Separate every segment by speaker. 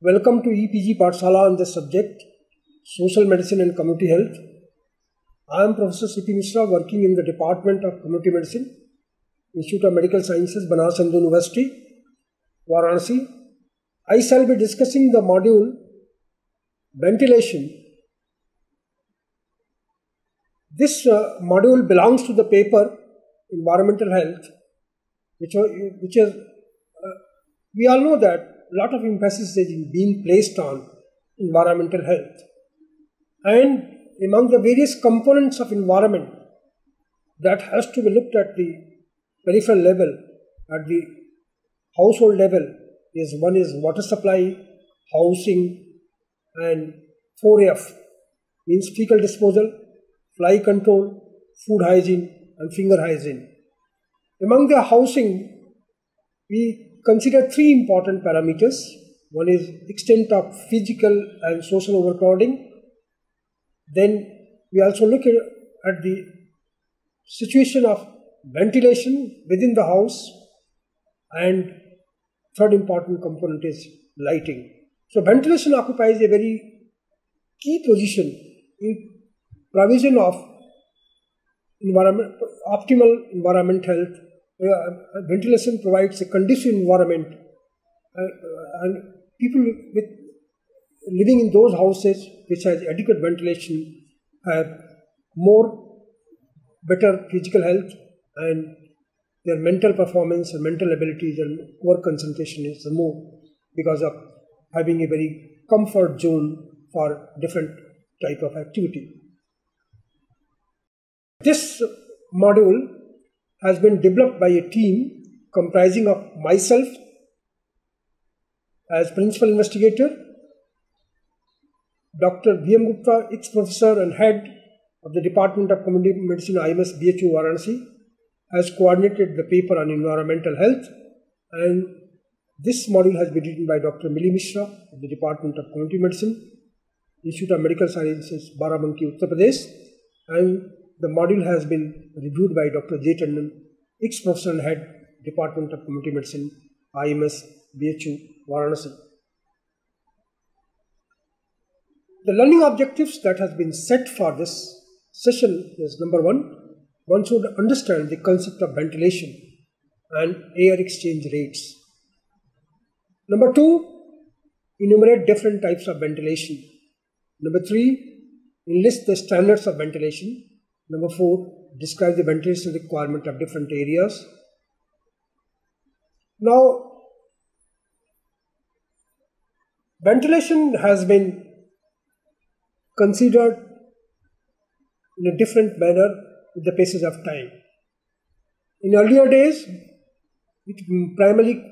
Speaker 1: Welcome to EPG Pathshala on this subject, Social Medicine and Community Health. I am Professor Vidya-mitra working in the Department of Community Medicine, Institute of Medical Sciences, Banaras Hindu University, Varanasi. I shall be discussing the module Ventilation. This module belongs to the paper Environmental Health, which is, we all know that a lot of emphasis is being placed on environmental health. And among the various components of environment that has to be looked at the peripheral level, at the household level, one is water supply, housing, and 4F, means fecal disposal, fly control, food hygiene, and finger hygiene. Among the housing, we consider three important parameters. One is extent of physical and social overcrowding. Then we also look at the situation of ventilation within the house, and third important component is lighting. So ventilation occupies a very key position in provision of optimal environment health. Ventilation provides a conducive environment, and people living in those houses which has adequate ventilation have better physical health, and their mental performance and mental abilities and work concentration is more because of having a very comfort zone for different type of activity. This module has been developed by a team comprising of myself as principal investigator, Dr. Vidya-mitra, ex-professor and head of the Department of Community Medicine, IMS BHU Varanasi, has coordinated the paper on environmental health, and this module has been written by Dr. Vidya-mitra of the Department of Community Medicine, Institute of Medical Sciences, Barabanki, Uttar Pradesh, and the module has been reviewed by Dr. J. Tandon, ex-professor and head, Department of Community Medicine, IMS BHU Varanasi. The learning objectives that has been set for this session is: number one should understand the concept of ventilation and air exchange rates. Number two, enumerate different types of ventilation. Number three, enlist the standards of ventilation. Number four, describe the ventilation requirement of different areas. Now, ventilation has been considered in a different manner with the passage of time. In earlier days, it primarily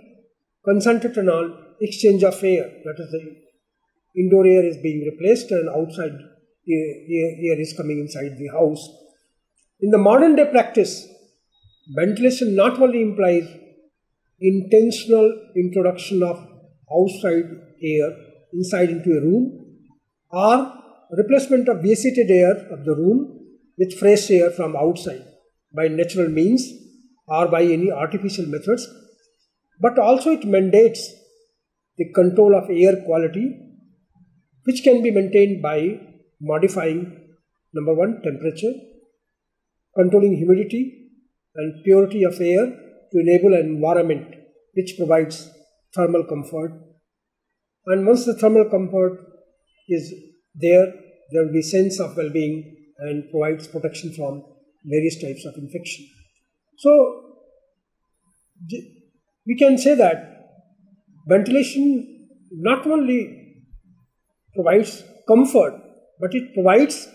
Speaker 1: concentrated on exchange of air, that is, the indoor air is being replaced and outside air is coming inside the house. In the modern day practice, ventilation not only implies intentional introduction of outside air inside into a room, or replacement of vacated air of the room with fresh air from outside by natural means or by any artificial methods, but also it mandates the control of air quality, which can be maintained by modifying, number one, temperature, controlling humidity and purity of air to enable an environment which provides thermal comfort. And once the thermal comfort is there will be sense of well-being and provides protection from various types of infection. So, we can say that ventilation not only provides comfort, but it provides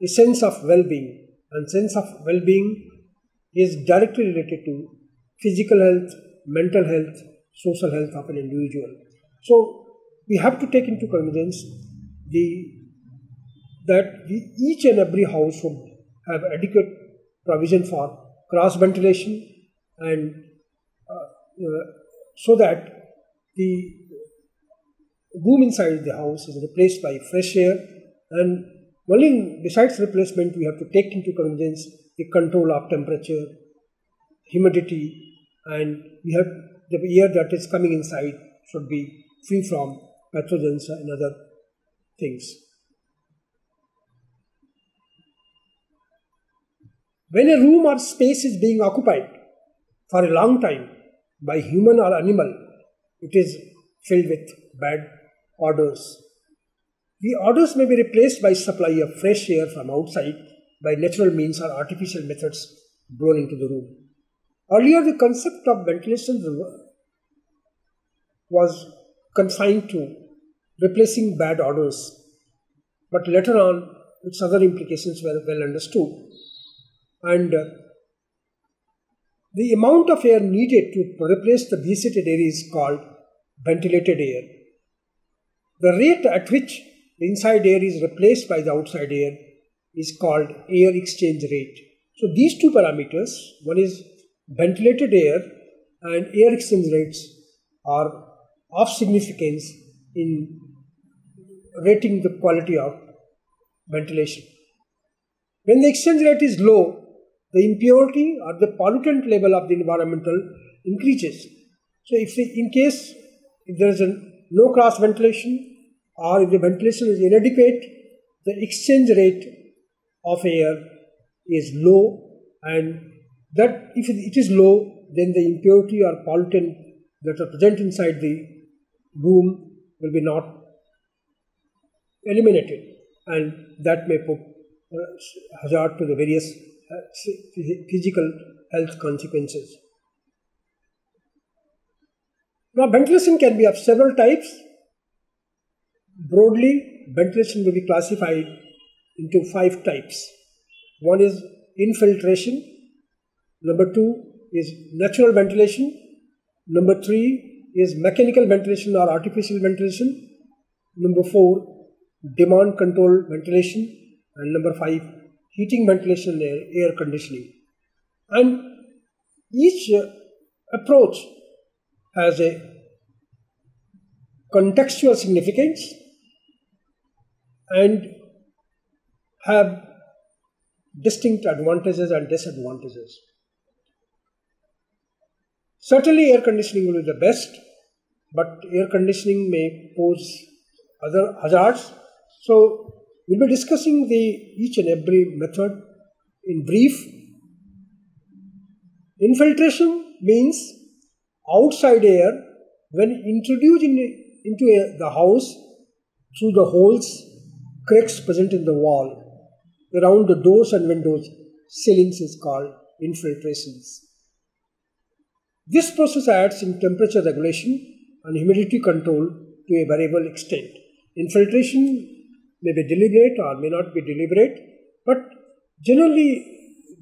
Speaker 1: a sense of well-being, and sense of well-being is directly related to physical health, mental health, social health of an individual. So we have to take into cognizance that each and every house should have adequate provision for cross ventilation, and so that the room inside the house is replaced by fresh air. And only besides replacement, we have to take into cognizance the control of temperature, humidity, and we have the air that is coming inside should be free from pathogens and other things. When a room or space is being occupied for a long time by human or animal, it is filled with bad odors. The odors may be replaced by supply of fresh air from outside by natural means or artificial methods blown into the room. Earlier, the concept of ventilation was confined to replacing bad odors, but later on, its other implications were well understood. And the amount of air needed to replace the desiccated air is called ventilated air. The rate at which the inside air is replaced by the outside air is called air exchange rate. So these two parameters, one is ventilated air and air exchange rates, are of significance in rating the quality of ventilation. When the exchange rate is low, the impurity or the pollutant level of the environmental increases. So if there is no cross ventilation, or if the ventilation is inadequate, the exchange rate of air is low, and that if it is low, then the impurity or pollutant that are present inside the room will be not eliminated, and that may put hazard to the various physical health consequences. Now, ventilation can be of several types. Broadly, ventilation may be classified into 5 types. One is infiltration. Number 2 is natural ventilation. Number 3 is mechanical ventilation or artificial ventilation. Number 4, demand control ventilation. And number 5, heating ventilation and air conditioning. And each approach has a contextual significance and have distinct advantages and disadvantages. Certainly air conditioning will be the best, but air conditioning may pose other hazards. So we'll be discussing each and every method in brief. Infiltration means outside air when introduced into the house through the holes, cracks present in the wall, around the doors and windows, ceilings is called infiltrations. This process adds in temperature regulation and humidity control to a variable extent. Infiltration may be deliberate or may not be deliberate, but generally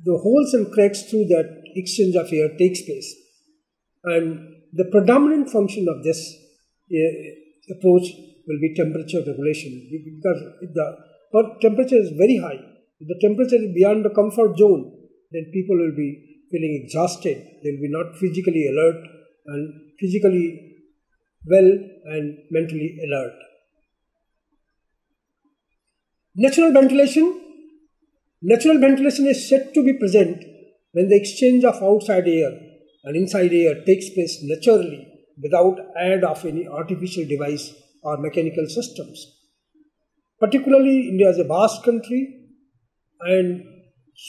Speaker 1: the holes and cracks through that exchange of air takes place. And the predominant function of this approach will be temperature regulation, because if the temperature is very high, if the temperature is beyond the comfort zone, then people will be feeling exhausted. They will be not physically alert and physically well and mentally alert. Natural ventilation. Natural ventilation is said to be present when the exchange of outside air and inside air takes place naturally without aid of any artificial device or mechanical systems. Particularly, India is a vast country, and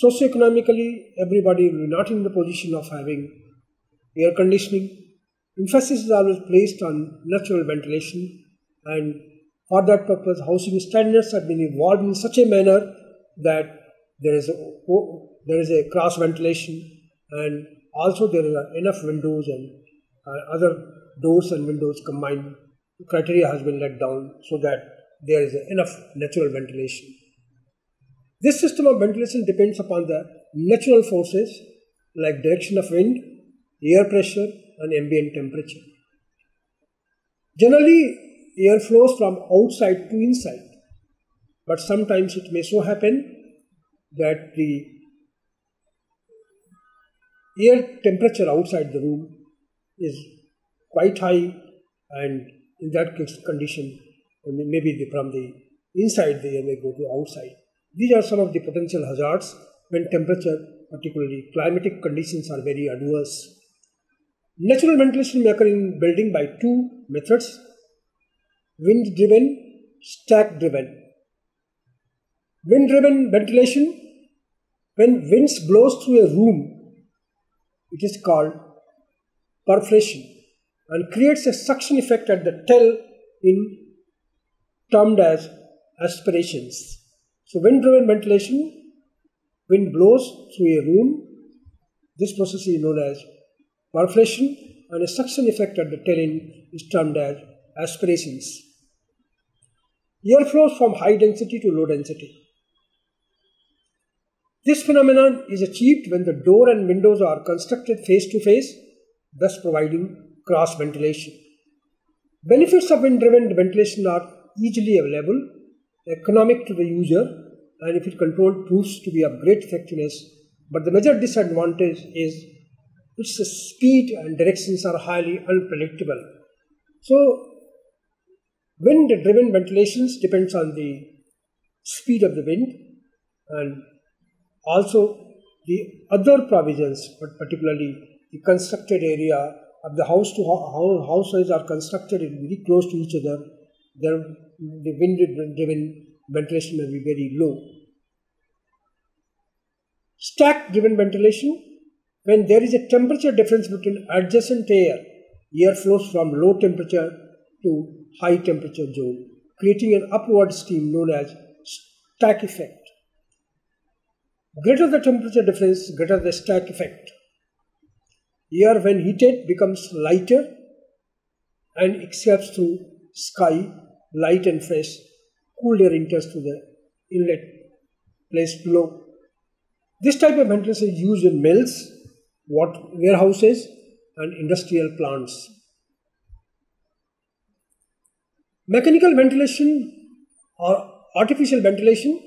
Speaker 1: socioeconomically everybody will be not in the position of having air conditioning. Emphasis is always placed on natural ventilation, and for that purpose housing standards have been evolved in such a manner that there is a cross ventilation, and also there are enough windows and other doors and windows combined. The criteria has been let down so that there is enough natural ventilation. This system of ventilation depends upon the natural forces like direction of wind, air pressure and ambient temperature. Generally, air flows from outside to inside, but sometimes it may so happen that the air temperature outside the room is quite high, and in that condition, maybe from the inside the air may go to outside. These are some of the potential hazards when temperature, particularly climatic conditions, are very adverse. Natural ventilation may occur in building by two methods: wind-driven, stack-driven. Wind-driven ventilation, when winds blows through a room, it is called perforation and creates a suction effect at the tail termed as aspirations. So wind-driven ventilation, wind blows through a room. This process is known as perforation, and a suction effect at the tail is termed as aspirations. Air flows from high density to low density. This phenomenon is achieved when the door and windows are constructed face to face, thus providing cross ventilation. Benefits of wind-driven ventilation are easily available, economic to the user, and if it controlled proves to be of great effectiveness. But the major disadvantage is its speed and directions are highly unpredictable. So, wind-driven ventilations depends on the speed of the wind and also the other provisions, but particularly the constructed area of the houses are constructed very close to each other. The wind-driven ventilation may be very low. Stack-driven ventilation, when there is a temperature difference between adjacent air flows from low temperature to high temperature zone, creating an upward stream known as stack effect. Greater the temperature difference, greater the stack effect. Air when heated becomes lighter and escapes through sky, light and fresh. Cool air enters through the inlet placed below. This type of ventilation is used in mills, warehouses and industrial plants. Mechanical ventilation or artificial ventilation.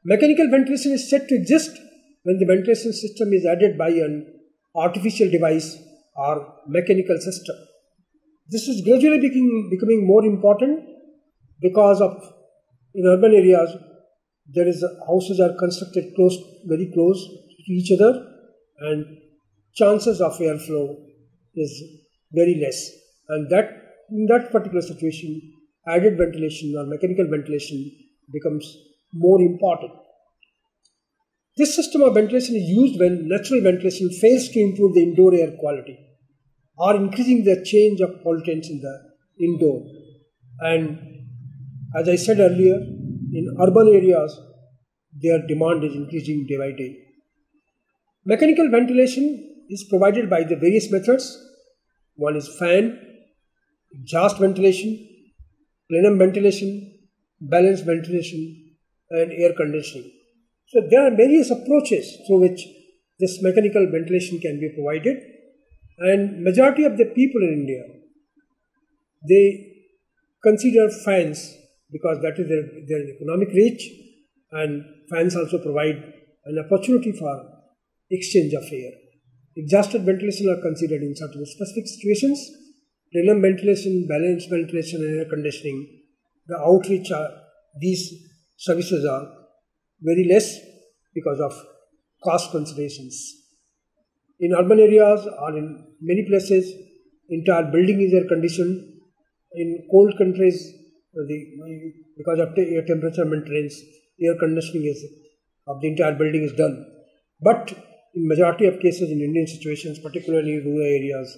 Speaker 1: Mechanical ventilation is said to exist when the ventilation system is added by an artificial device or mechanical system. This is gradually becoming more important because of in urban areas houses are constructed very close to each other, and chances of airflow is very less. And in that particular situation, added ventilation or mechanical ventilation becomes more important. This system of ventilation is used when natural ventilation fails to improve the indoor air quality or increasing the change of pollutants in the indoor. And as I said earlier, in urban areas, their demand is increasing day by day. Mechanical ventilation is provided by the various methods. One is fan, exhaust ventilation, plenum ventilation, balanced ventilation, and air conditioning. So there are various approaches through which this mechanical ventilation can be provided, and majority of the people in India, they consider fans because that is their economic reach, and fans also provide an opportunity for exchange of air. Exhausted ventilation are considered in certain specific situations. Plenum ventilation, balanced ventilation and air conditioning, the outreach these services are very less because of cost considerations. In urban areas or in many places, entire building is air conditioned. In cold countries, because of temperature maintenance, air conditioning of the entire building is done. But in majority of cases in Indian situations, particularly in rural areas,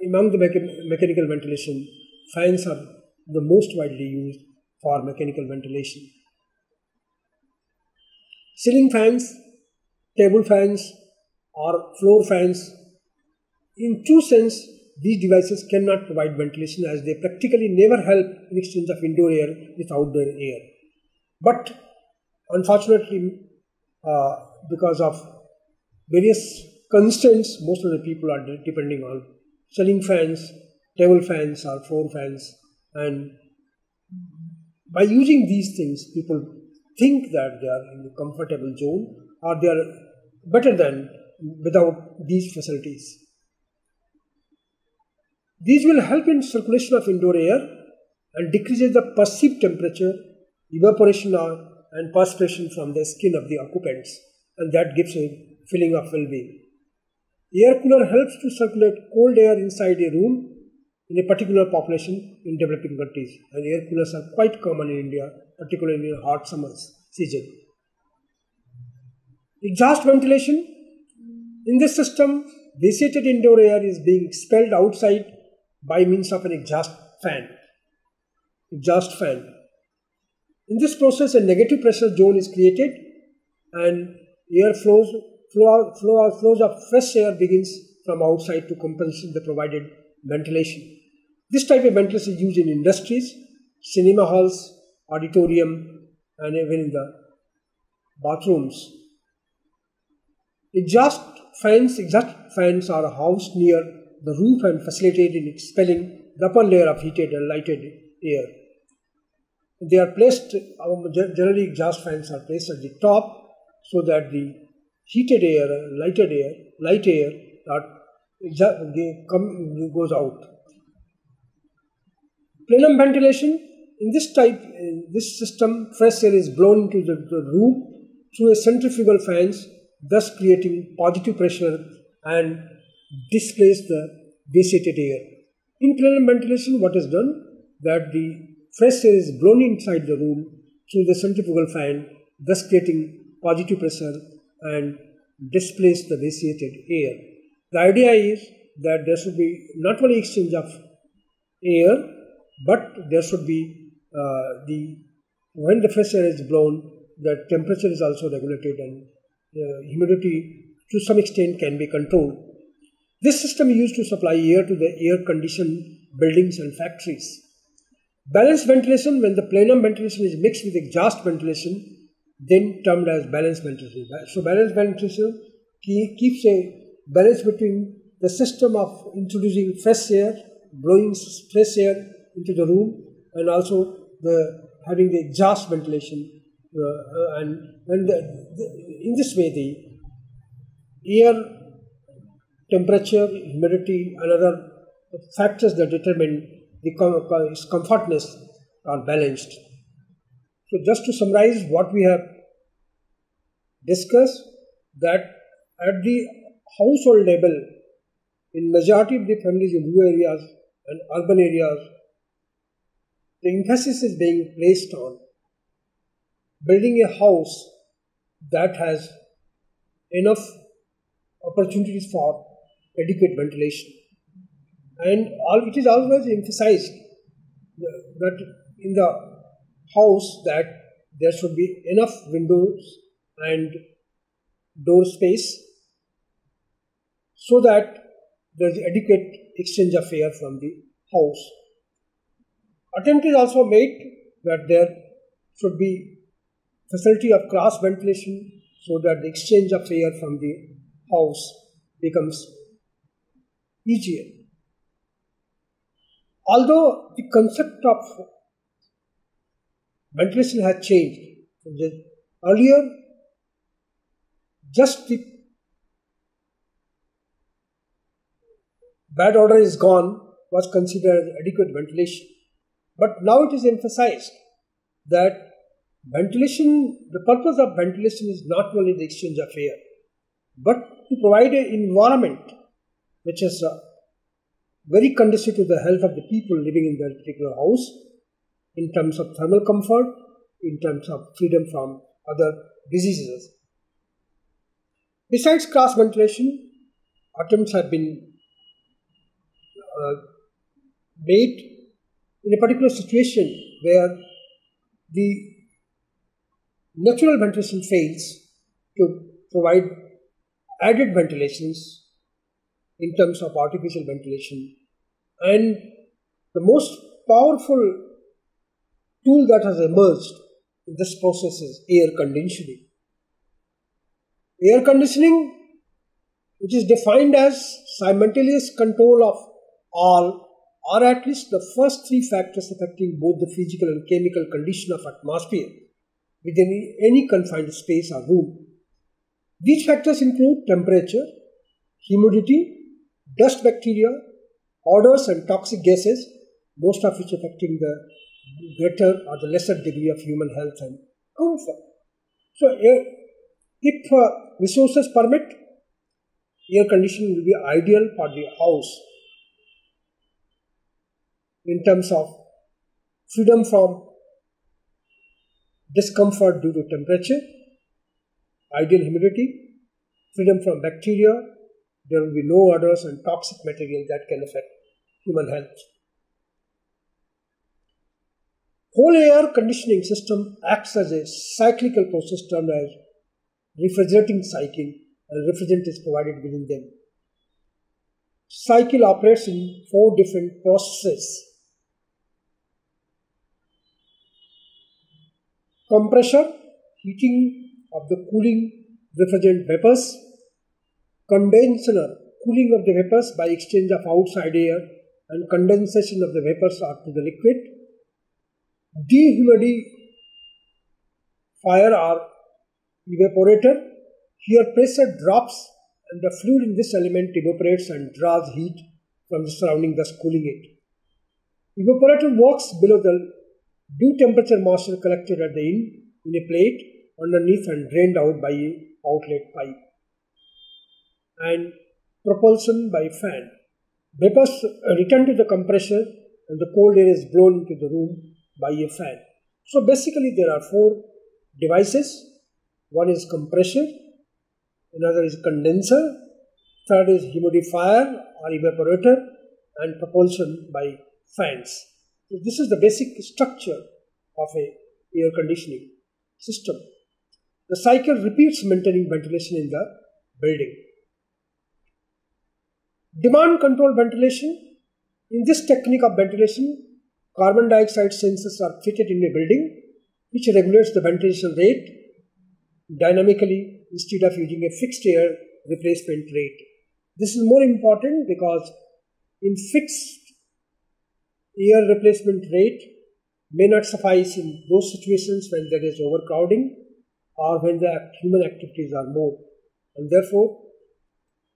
Speaker 1: among the mechanical ventilation, fans are the most widely used for mechanical ventilation. Ceiling fans, table fans or floor fans, in true sense, these devices cannot provide ventilation as they practically never help in exchange of indoor air with outdoor air. But unfortunately, because of various constraints, most of the people are depending on ceiling fans, table fans or floor fans, and by using these things, people think that they are in a comfortable zone or they are better than without these facilities. These will help in circulation of indoor air and decreases the perceived temperature, evaporation and perspiration from the skin of the occupants, and that gives a feeling of well-being. Air cooler helps to circulate cold air inside a room in a particular population in developing countries. And air coolers are quite common in India, particularly in hot summers season. Exhaust ventilation. In this system, vitiated indoor air is being expelled outside by means of an exhaust fan. In this process, a negative pressure zone is created and air flows of fresh air begins from outside to compensate the provided ventilation. This type of ventilation is used in industries, cinema halls, auditorium, and even in the bathrooms. Exhaust fans are housed near the roof and facilitate in expelling the upper layer of heated and lighted air. They are placed, generally exhaust fans are placed at the top so that the heated air, light air goes out. Plenum ventilation. In this system, fresh air is blown into the room through a centrifugal fans, thus creating positive pressure and displace the vitiated air. In plenum ventilation, what is done? That the fresh air is blown inside the room through the centrifugal fan, thus creating positive pressure and displace the vitiated air. The idea is that there should be not only exchange of air, but there should be when the fresh air is blown, the temperature is also regulated and humidity to some extent can be controlled. This system is used to supply air to the air-conditioned buildings and factories. Balanced ventilation, when the plenum ventilation is mixed with exhaust ventilation, then termed as balanced ventilation. So balanced ventilation keeps a balance between the system of introducing fresh air, blowing fresh air into the room, and also having the exhaust ventilation. In this way, the air temperature, humidity, and other factors that determine its comfortness are balanced. So just to summarize what we have discussed, that at the household level, in majority of the families in rural areas and urban areas, the emphasis is being placed on building a house that has enough opportunities for adequate ventilation. And it is always emphasized that in the house that there should be enough windows and door space so that there is adequate exchange of air from the house. Attempt is also made that there should be facility of cross ventilation so that the exchange of air from the house becomes easier. Although the concept of ventilation has changed, earlier just the bad odor is gone was considered as adequate ventilation. But now it is emphasized that the purpose of ventilation is not only the exchange of air, but to provide an environment which is very conducive to the health of the people living in that particular house, in terms of thermal comfort, in terms of freedom from other diseases. Besides cross ventilation, attempts have been made in a particular situation where the natural ventilation fails to provide added ventilations in terms of artificial ventilation. And the most powerful tool that has emerged in this process is air conditioning. Air conditioning, which is defined as simultaneous control of all or at least the first three factors affecting both the physical and chemical condition of atmosphere within any confined space or room. These factors include temperature, humidity, dust bacteria, odors and toxic gases, most of which affecting the greater or the lesser degree of human health and comfort. So, if resources permit, air conditioning will be ideal for the house in terms of freedom from discomfort due to temperature, ideal humidity, freedom from bacteria. There will be no odors and toxic material that can affect human health. Whole air conditioning system acts as a cyclical process termed as refrigerating cycle, and refrigerant is provided within them. Cycle operates in 4 different processes. Compressor, heating of the cooling refrigerant vapors. Condenser, cooling of the vapors by exchange of outside air and condensation of the vapors to the liquid. Dehumidifier or evaporator. Here pressure drops and the fluid in this element evaporates and draws heat from the surrounding, thus cooling it. Evaporator works below the due temperature moisture collected at the end in a plate underneath and drained out by a outlet pipe. And propulsion by fan. Vapors return to the compressor and the cold air is blown into the room by a fan. So basically there are 4 devices. One is compressor, another is condenser, third is humidifier or evaporator, and propulsion by fans. So this is the basic structure of a air conditioning system. The cycle repeats maintaining ventilation in the building. Demand control ventilation. In this technique of ventilation, carbon dioxide sensors are fitted in a building which regulates the ventilation rate dynamically instead of using a fixed air replacement rate. This is more important because in fixed air replacement rate may not suffice in those situations when there is overcrowding or when the human activities are more, and therefore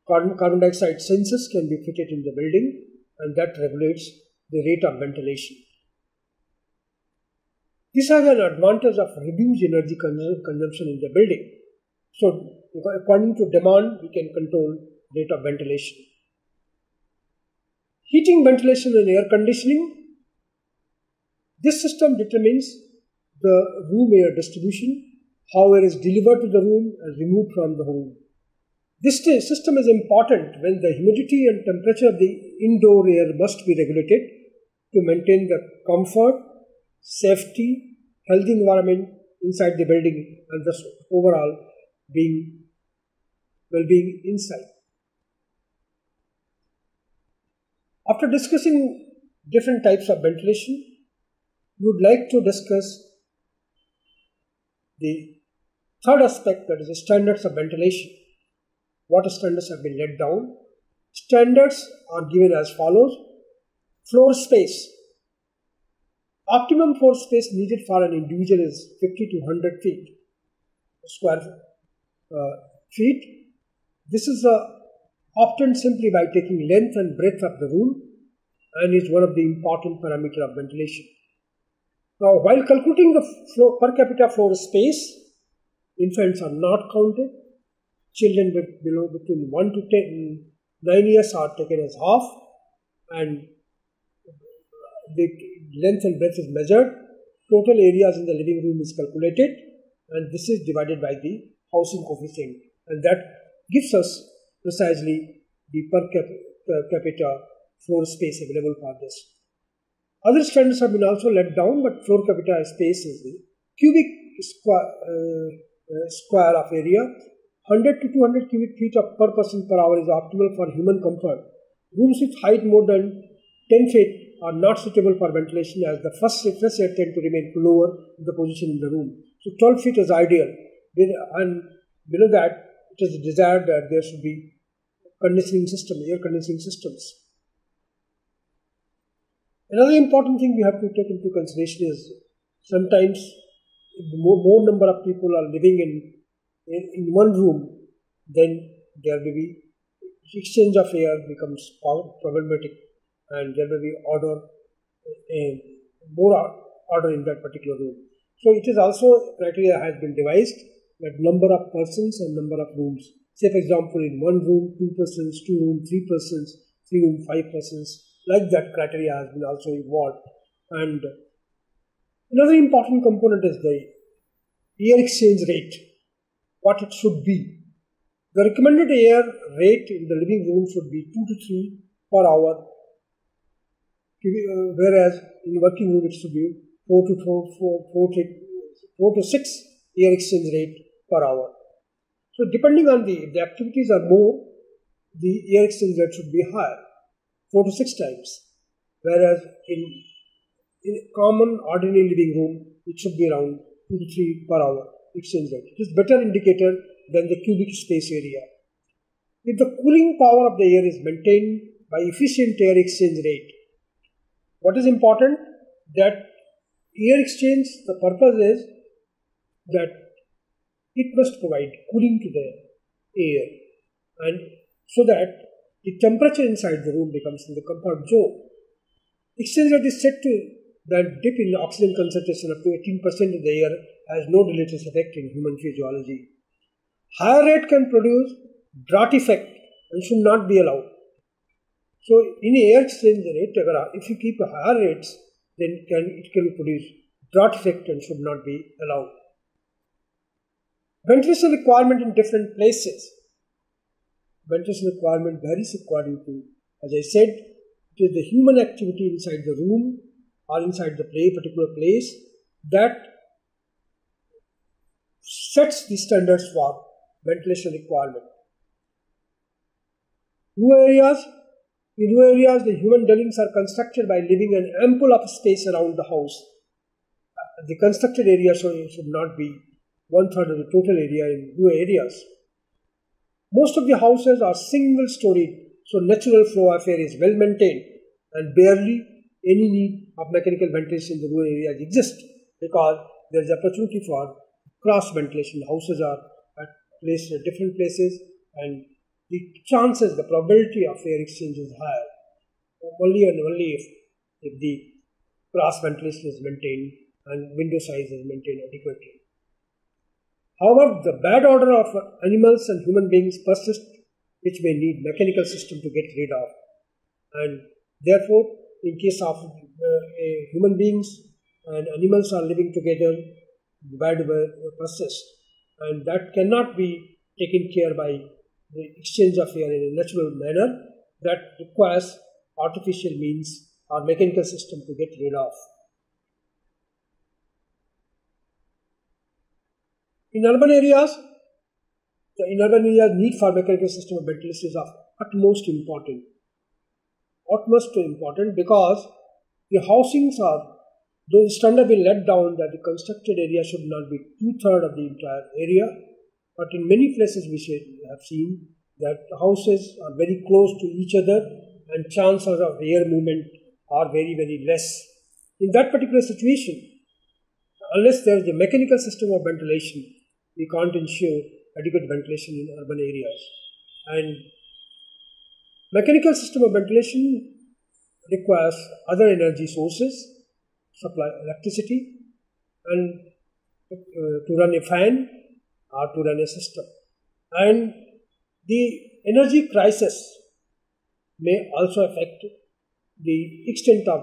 Speaker 1: carbon dioxide sensors can be fitted in the building and that regulates the rate of ventilation. This has an advantage of reduced energy consumption in the building. So according to demand, we can control rate of ventilation. Heating, ventilation and air conditioning. This system determines the room air distribution, how air is delivered to the room and removed from the room. This system is important when the humidity and temperature of the indoor air must be regulated to maintain the comfort, safety, healthy environment inside the building and thus overall well-being inside. After discussing different types of ventilation, we would like to discuss the third aspect, that is the standards of ventilation. What standards have been laid down? Standards are given as follows. Floor space. Optimum floor space needed for an individual is 50 to 100 square feet. This is obtained simply by taking length and breadth of the room and is one of the important parameters of ventilation. Now, while calculating the per capita floor space, infants are not counted. Children between 1 to 9 years are taken as half, and the length and breadth is measured. Total areas in the living room is calculated, and this is divided by the housing coefficient, and that gives us precisely the per capita floor space available for this. Other standards have been also let down, but floor capita space is the cubic square of area. 100 to 200 cubic feet per person per hour is optimal for human comfort. Rooms with height more than 10 feet are not suitable for ventilation as the fresh air tends to remain lower in the position in the room. So 12 feet is ideal, and below that it is desired that there should be air conditioning systems. Another important thing we have to take into consideration is sometimes more number of people are living in one room, then there may be exchange of air becomes problematic, and there may be more order in that particular room. So it is also criteria has been devised that number of persons and number of rooms Say for example, in one room, 2 persons, 2 room, 3 persons, 3 room, 5 persons. Like that criteria has been also evolved. And another important component is the air exchange rate, what it should be. The recommended air rate in the living room should be 2 to 3 per hour, whereas in working room it should be 4 to 6 air exchange rate per hour. So depending on if the activities are more, the air exchange rate should be higher, 4 to 6 times, whereas in common ordinary living room it should be around 2 to 3 per hour exchange rate. It is better indicator than the cubic space area. If the cooling power of the air is maintained by efficient air exchange rate, what is important that air exchange, the purpose is that it must provide cooling to the air, and so that the temperature inside the room becomes in the comfort zone. Exchange rate is said to that dip in oxygen concentration up to 18% in the air has no deleterious effect in human physiology. Higher rate can produce draught effect and should not be allowed. So in air exchange rate, if you keep higher rates, then it can produce draught effect and should not be allowed. Ventilation requirement in different places. Ventilation requirement varies according to, as I said, it is the human activity inside the room or inside the particular place that sets the standards for ventilation requirement. In rural areas, the human dwellings are constructed by leaving an ample of space around the house. The constructed area should not be 1/3 of the total area in rural areas. Most of the houses are single-storied, so natural flow of air is well maintained and barely any need of mechanical ventilation in the rural areas exists because there is opportunity for cross ventilation. Houses are placed at different places and the chances, the probability of air exchange is higher only and only if the cross ventilation is maintained and window size is maintained adequately. However, the bad odor of animals and human beings persist, which may need mechanical system to get rid of. And therefore, in case of human beings and animals are living together, the bad odor persists, and that cannot be taken care by the exchange of air in a natural manner. That requires artificial means or mechanical system to get rid of. In urban areas, need for mechanical system of ventilation is of utmost important because the housings are, though the standard will let down that the constructed area should not be 2/3 of the entire area, but in many places we have seen that the houses are very close to each other and chances of air movement are very, very less. In that particular situation, unless there is a mechanical system of ventilation, we can't ensure adequate ventilation in urban areas. And mechanical system of ventilation requires other energy sources, supply electricity, and to run a fan or to run a system. And the energy crisis may also affect the extent of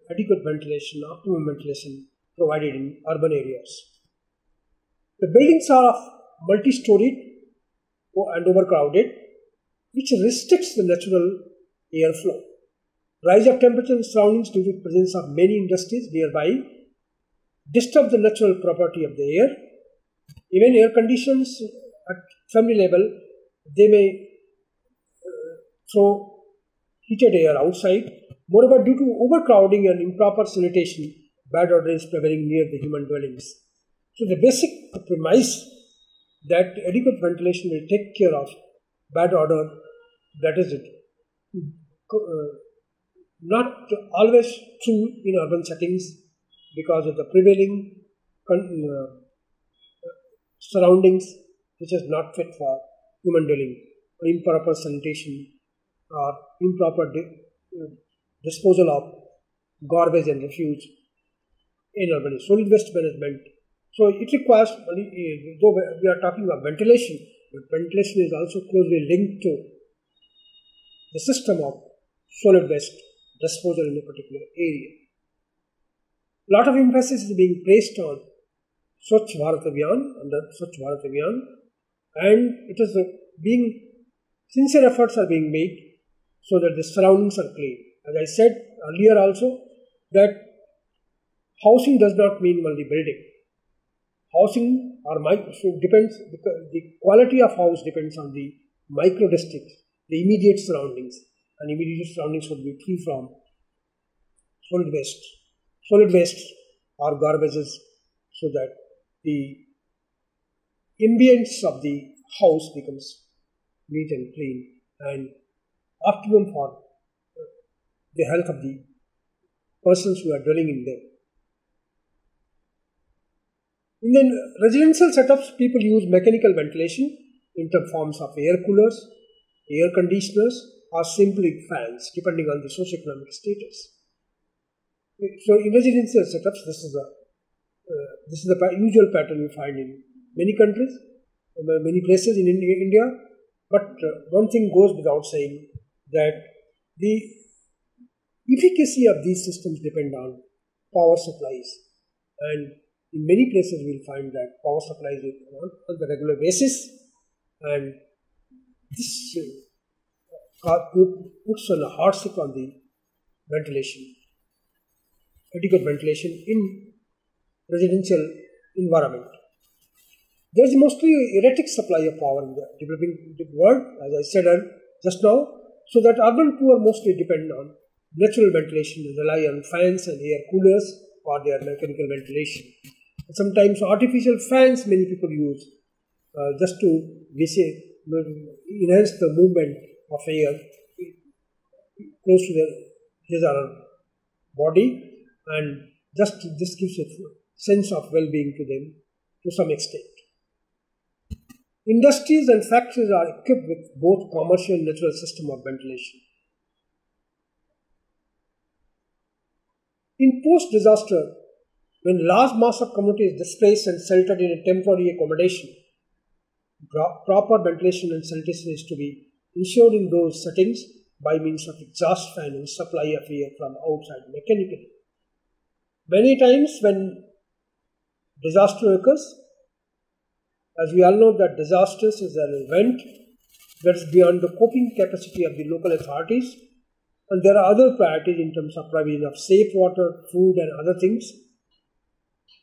Speaker 1: adequate ventilation, optimum ventilation provided in urban areas. The buildings are of multi-storied and overcrowded, which restricts the natural airflow. Rise of temperature in surroundings due to the presence of many industries nearby disturb the natural property of the air. Even air conditions at family level, they may throw heated air outside. Moreover, due to overcrowding and improper sanitation, bad odor is prevailing near the human dwellings. So the basic premise that adequate ventilation will take care of bad odor, that is it. Not always true in urban settings because of the prevailing surroundings which is not fit for human dwelling, improper sanitation or improper disposal of garbage and refuse in urban solid waste management. So it requires, though we are talking about ventilation but ventilation is also closely linked to the system of solid waste disposal in a particular area. A lot of emphasis is being placed on Swachh Bharat Abhiyan, under Swachh Bharat Abhiyan, and it is sincere efforts are being made so that the surroundings are clean. As I said earlier also, that housing does not mean only building. Housing depends, the quality of house depends on the micro districts, the immediate surroundings, and immediate surroundings should be free from solid waste. Solid waste or garbages, so that the ambience of the house becomes neat and clean and optimum for the health of the persons who are dwelling in there. In the residential setups, people use mechanical ventilation in terms forms of air coolers, air conditioners, or simply fans, depending on the socio-economic status. So, in residential setups, this is the usual pattern we find in many countries, many places in India. But one thing goes without saying, that the efficacy of these systems depend on power supplies, and in many places we will find that power supplies are on the regular basis, and this puts on a hardship on the ventilation, adequate ventilation in residential environment. There is mostly erratic supply of power in the developing world, as I said just now, so that urban poor mostly depend on natural ventilation and rely on fans and air coolers for their mechanical ventilation. And sometimes artificial fans many people use just to enhance the movement of air close to his or her body, and just this gives a sense of well-being to them to some extent. Industries and factories are equipped with both commercial and natural system of ventilation. In post-disaster, when large mass of community is displaced and sheltered in a temporary accommodation, proper ventilation and sanitation is to be ensured in those settings by means of exhaust fan and supply of air from outside mechanically. Many times when disaster occurs, as we all know that disasters is an event that is beyond the coping capacity of the local authorities, and there are other priorities in terms of provision of safe water, food and other things.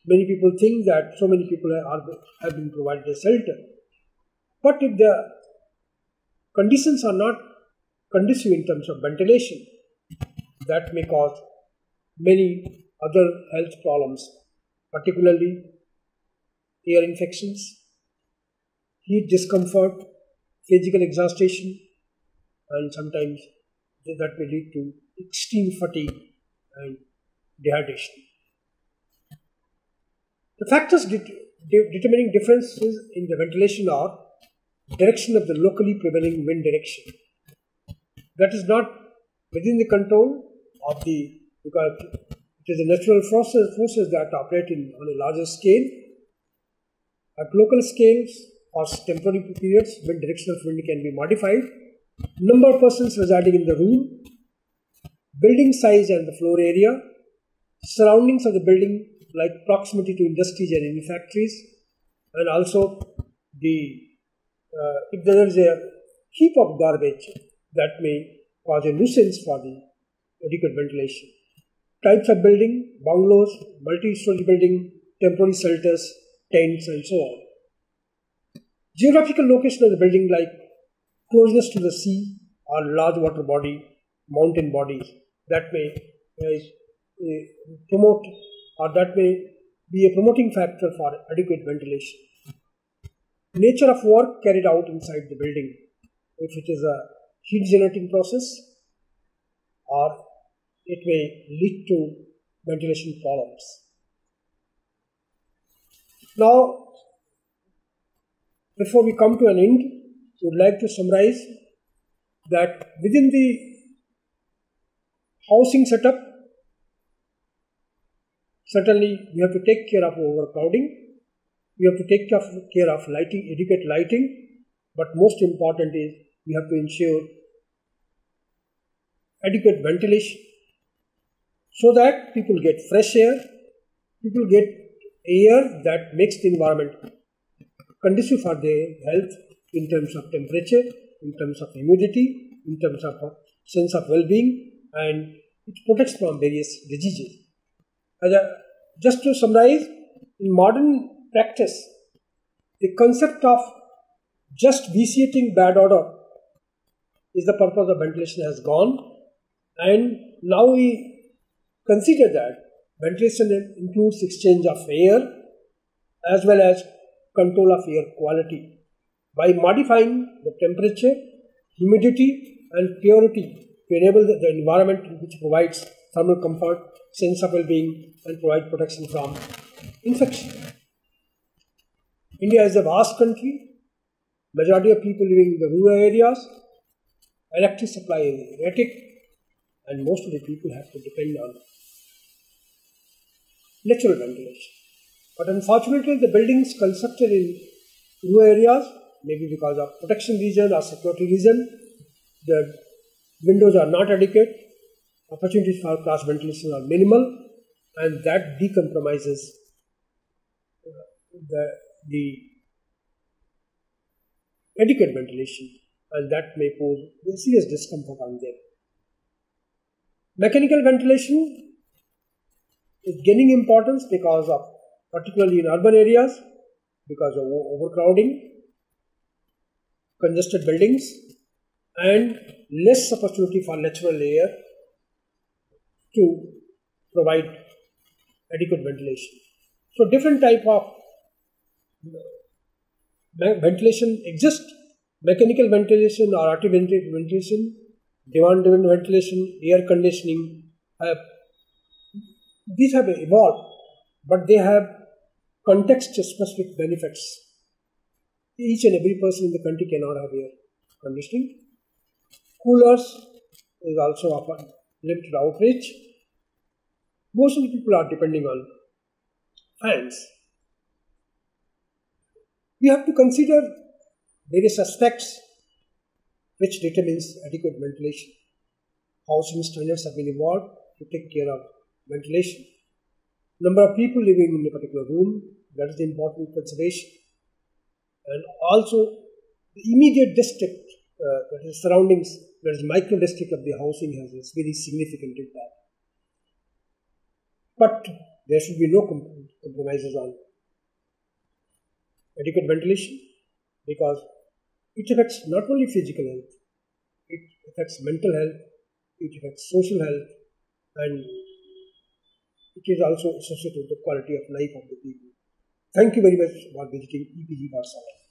Speaker 1: Many people think that so many people have been provided a shelter. But if the conditions are not conducive in terms of ventilation, that may cause many other health problems, particularly ear infections, heat discomfort, physical exhaustion, and sometimes that may lead to extreme fatigue and dehydration. The factors determining differences in the ventilation are direction of the locally prevailing wind direction. That is not within the control of because it is a natural forces that operate on a larger scale. At local scales or temporary periods, when direction of wind can be modified, number of persons residing in the room, building size and the floor area, surroundings of the building like proximity to industries and any factories, and also if there is a heap of garbage, that may cause a nuisance for the adequate ventilation. Types of building, bungalows, multi-story building, temporary shelters, tents and so on. Geographical location of the building like closeness to the sea or large water body, mountain bodies, that may promote or that may be a promoting factor for adequate ventilation. Nature of work carried out inside the building, if it is a heat generating process, or it may lead to ventilation problems. Now, before we come to an end, we would like to summarize that within the housing setup, certainly we have to take care of overcrowding, we have to take care of lighting, adequate lighting, but most important is we have to ensure adequate ventilation so that people get fresh air, people get air that makes the environment conducive for their health in terms of temperature, in terms of humidity, in terms of sense of well-being, and it protects from various diseases. Just to summarize, in modern practice, the concept of just vitiating bad odor is the purpose of ventilation has gone, and now we consider that ventilation includes exchange of air as well as control of air quality by modifying the temperature, humidity and purity to enable the environment which provides thermal comfort, sense of well-being and provide protection from infection. India is a vast country. Majority of people living in the rural areas. Electric supply is erratic and most of the people have to depend on natural ventilation. But unfortunately, the buildings constructed in rural areas, maybe because of protection reason or security reason, the windows are not adequate, opportunities for cross ventilation are minimal, and that decompromises the adequate ventilation, and that may pose serious discomfort on them. Mechanical ventilation is gaining importance because of, particularly in urban areas, because of overcrowding, congested buildings, and less opportunity for natural air to provide adequate ventilation. So different type of ventilation exists: mechanical ventilation or artificial ventilation, demand-driven ventilation, air conditioning. These have evolved, but they have context-specific benefits. Each and every person in the country cannot have air conditioning. Coolers is also of a limited outreach. Most of the people are depending on fans. We have to consider various aspects which determines adequate ventilation. Housing standards have been evolved to take care of ventilation. Number of people living in a particular room, that is the important consideration. And also the immediate district, that is surroundings, that is micro district of the housing has a very significant impact. But there should be no compromises on adequate ventilation, because it affects not only physical health, it affects mental health, it affects social health, and it is also associated with the quality of life of the people. Thank you very much for visiting EPG Varsala.